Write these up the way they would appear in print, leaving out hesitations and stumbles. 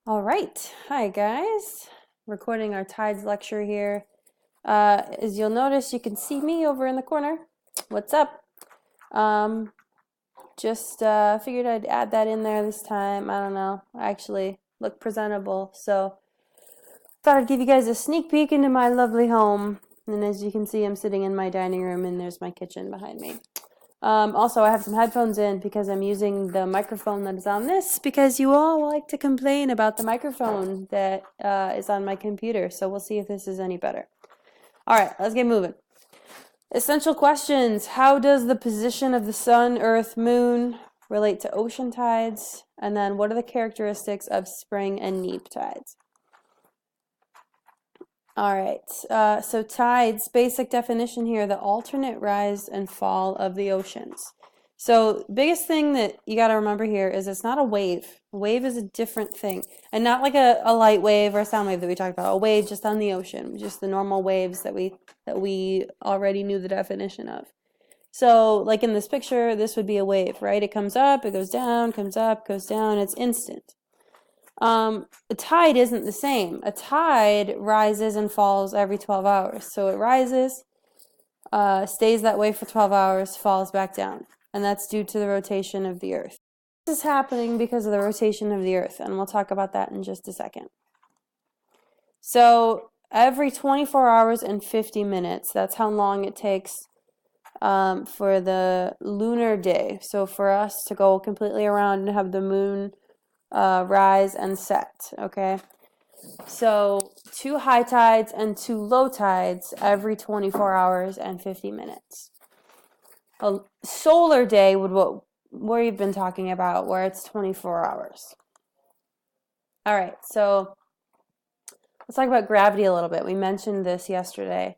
All right. Hi, guys. Recording our tides lecture here. As you'll notice, you can see me over in the corner. What's up? Just figured I'd add that in there this time. I don't know. I actually look presentable, so thought I'd give you guys a sneak peek into my lovely home. And as you can see, I'm sitting in my dining room, and there's my kitchen behind me. Also, I have some headphones in because I'm using the microphone that is on this because you all like to complain about the microphone that is on my computer. So we'll see if this is any better. All right, let's get moving. Essential questions. How does the position of the sun, earth, moon relate to ocean tides? And then what are the characteristics of spring and neap tides? All right, so tides, basic definition here, the alternate rise and fall of the oceans. So biggest thing that you got to remember here is it's not a wave. A wave is a different thing. And not like a light wave or a sound wave that we talked about. A wave just on the ocean, just the normal waves that we already knew the definition of. So like in this picture, this would be a wave, right? It comes up, it goes down, comes up, goes down, it's instant. A tide isn't the same. A tide rises and falls every 12 hours. So it rises, stays that way for 12 hours, falls back down. And that's due to the rotation of the Earth. This is happening because of the rotation of the Earth, and we'll talk about that in just a second. So every 24 hours and 50 minutes, that's how long it takes for the lunar day. So for us to go completely around and have the moon rise and set, okay? So 2 high tides and 2 low tides every 24 hours and 50 minutes. A solar day would what we've been talking about, where it's 24 hours. All right, so let's talk about gravity a little bit. We mentioned this yesterday,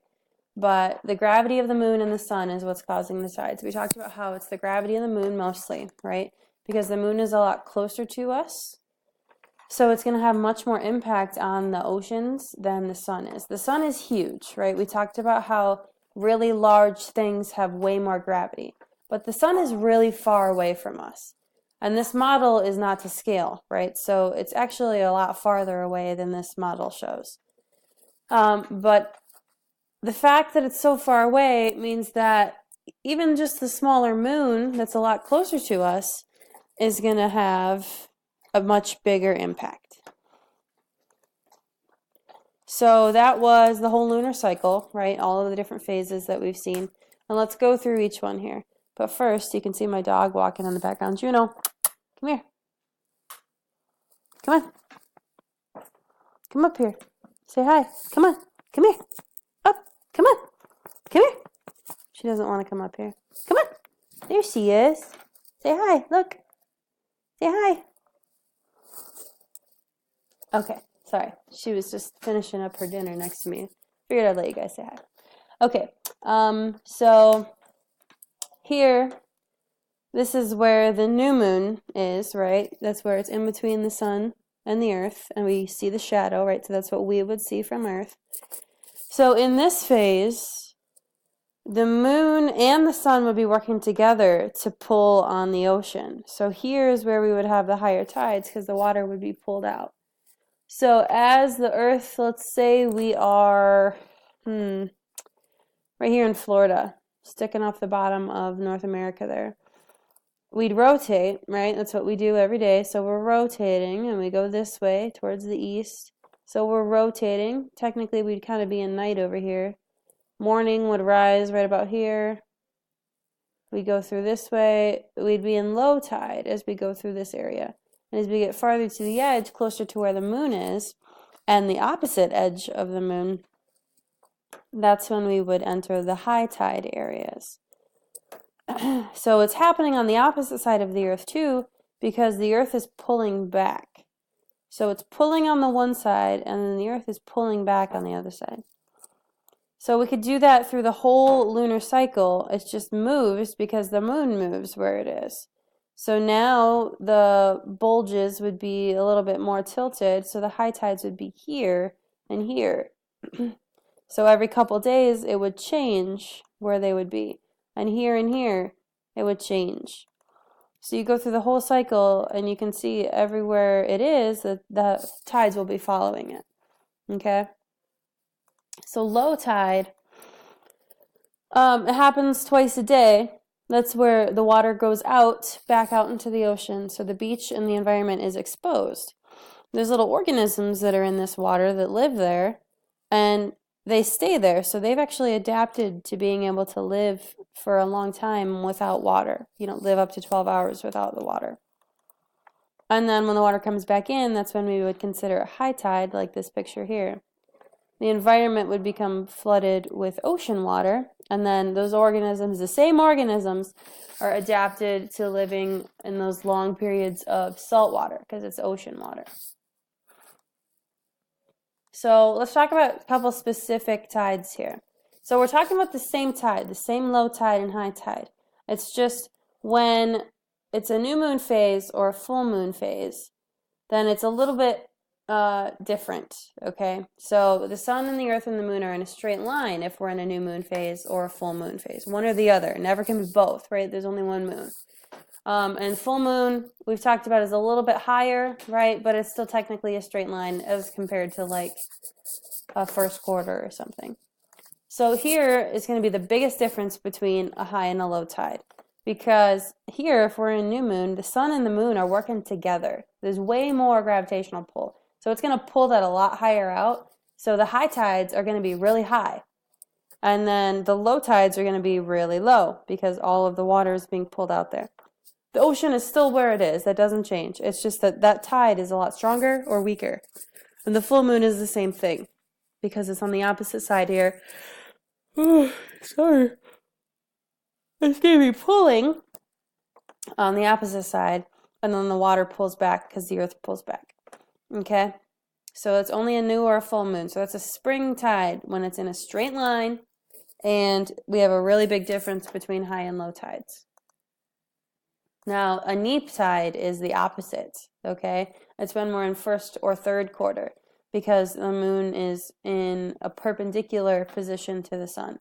but the gravity of the moon and the sun is what's causing the tides. We talked about how it's the gravity of the moon mostly, right? Because the moon is a lot closer to us. So it's going to have much more impact on the oceans than the sun is. The sun is huge, right? We talked about how really large things have way more gravity. But the sun is really far away from us. And this model is not to scale, right? So it's actually a lot farther away than this model shows. But the fact that it's so far away means that even just the smaller moon that's a lot closer to us is going to have a much bigger impact. So that was the whole lunar cycle, right? All of the different phases that we've seen. And let's go through each one here. But first, you can see my dog walking in the background. Juno, come here. Come on. Come up here. Say hi. Come on. Come here. Up. Come on. Come here. She doesn't want to come up here. Come on. There she is. Say hi. Look. Say hi. Okay, sorry. She was just finishing up her dinner next to me. Figured I'd let you guys say hi. Okay, so here, this is where the new moon is, right? That's where it's in between the sun and the earth, and we see the shadow, right? So that's what we would see from earth. So in this phase, the moon and the sun would be working together to pull on the ocean. So here is where we would have the higher tides because the water would be pulled out. So as the Earth, let's say we are right here in Florida, sticking off the bottom of North America there. We'd rotate, right? That's what we do every day. So we're rotating, and we go this way towards the east. So we're rotating. Technically, we'd kind of be in night over here. Morning would rise right about here. We go through this way. We'd be in low tide as we go through this area. And as we get farther to the edge, closer to where the moon is, and the opposite edge of the moon, that's when we would enter the high tide areas. So it's happening on the opposite side of the Earth too, because the Earth is pulling back. So it's pulling on the one side, and then the Earth is pulling back on the other side. So we could do that through the whole lunar cycle. It just moves because the moon moves where it is. So now the bulges would be a little bit more tilted, so the high tides would be here and here. So every couple days it would change where they would be. And here it would change. So you go through the whole cycle and you can see everywhere it is that the tides will be following it. Okay? So low tide, it happens twice a day. That's where the water goes back out into the ocean. So the beach and the environment is exposed. There's little organisms that are in this water that live there, and they stay there. So they've actually adapted to being able to live for a long time without water. Live up to 12 hours without the water. And then when the water comes back in, that's when we would consider a high tide, like this picture here. The environment would become flooded with ocean water, and then those organisms, the same organisms, are adapted to living in those long periods of salt water because it's ocean water. So let's talk about a couple specific tides here. So we're talking about the same tide, the same low tide and high tide. It's just when it's a new moon phase or a full moon phase, then it's a little bit different, okay? So the sun and the earth and the moon are in a straight line if we're in a new moon phase or a full moon phase. One or the other. Never can be both, right? There's only one moon. And full moon, we've talked about, is a little bit higher, right? But it's still technically a straight line as compared to like a first quarter or something. So here is going to be the biggest difference between a high and a low tide. Because here, if we're in new moon, the sun and the moon are working together. There's way more gravitational pull. So it's going to pull that a lot higher out. So the high tides are going to be really high. And then the low tides are going to be really low because all of the water is being pulled out there. The ocean is still where it is. That doesn't change. It's just that that tide is a lot stronger or weaker. And the full moon is the same thing because it's on the opposite side here. Oh, sorry. It's going to be pulling on the opposite side, and then the water pulls back because the earth pulls back. Okay? So it's only a new or a full moon. So it's a spring tide when it's in a straight line, and we have a really big difference between high and low tides. Now, a neap tide is the opposite, okay? It's when we're in first or third quarter because the moon is in a perpendicular position to the sun.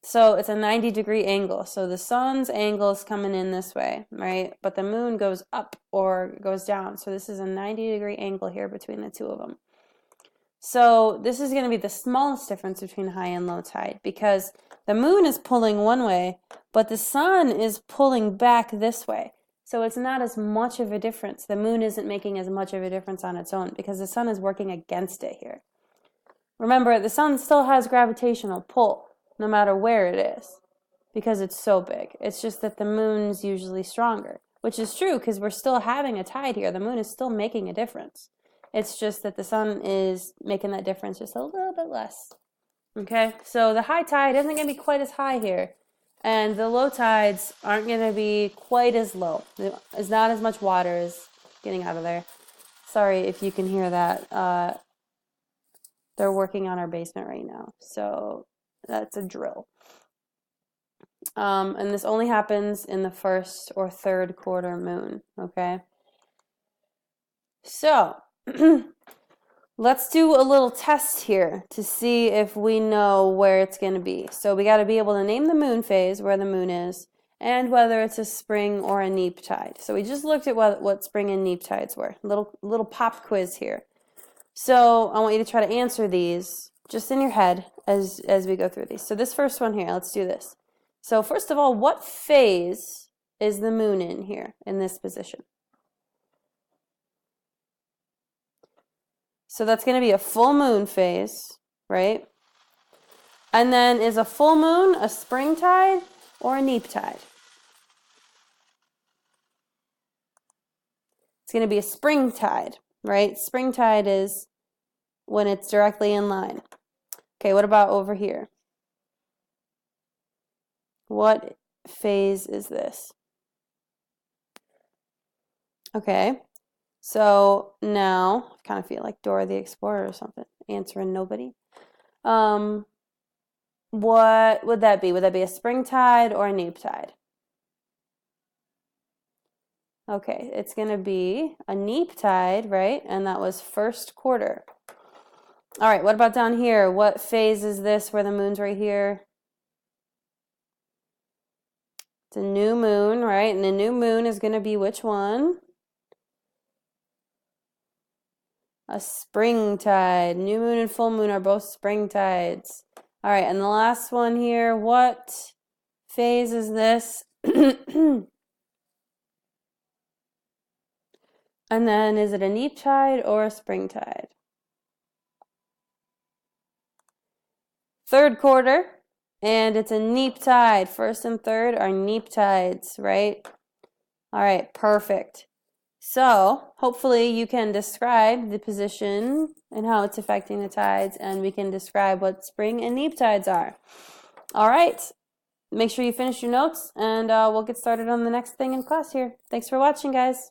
So it's a 90-degree angle. So the sun's angle is coming in this way, right? But the moon goes up or goes down. So this is a 90-degree angle here between the two of them. So this is going to be the smallest difference between high and low tide because the moon is pulling one way, but the sun is pulling back this way. So it's not as much of a difference. The moon isn't making as much of a difference on its own because the sun is working against it here. Remember, the sun still has gravitational pull no matter where it is because it's so big. It's just that the moon's usually stronger, which is true because we're still having a tide here. The moon is still making a difference. It's just that the sun is making that difference just a little bit less. Okay, so the high tide isn't going to be quite as high here, and the low tides aren't going to be quite as low. There's not as much water is getting out of there. Sorry if you can hear that. They're working on our basement right now, so that's a drill. And this only happens in the first or third quarter moon, okay? So, let's do a little test here to see if we know where it's going to be. So we got to be able to name the moon phase, where the moon is, and whether it's a spring or a neap tide. So we just looked at what spring and neap tides were. Little pop quiz here. So I want you to try to answer these just in your head as we go through these. So this first one here, let's do this. So first of all, what phase is the moon in here, in this position? So that's going to be a full moon phase, right? And then is a full moon a spring tide or a neap tide? It's going to be a spring tide, right? Spring tide is when it's directly in line. Okay, what about over here? What phase is this? Okay, so now I kind of feel like Dora the Explorer or something, answering nobody. What would that be? Would that be a spring tide or a neap tide? Okay, it's going to be a neap tide, right? And that was first quarter. All right, what about down here? What phase is this where the moon's right here? It's a new moon, right? And the new moon is going to be which one? A spring tide. New moon and full moon are both spring tides. All right, and the last one here, what phase is this? And then is it a neap tide or a spring tide? Third quarter, and it's a neap tide. First and third are neap tides, right? All right, perfect. So hopefully you can describe the position and how it's affecting the tides, and we can describe what spring and neap tides are. All right, make sure you finish your notes, and we'll get started on the next thing in class here. Thanks for watching, guys.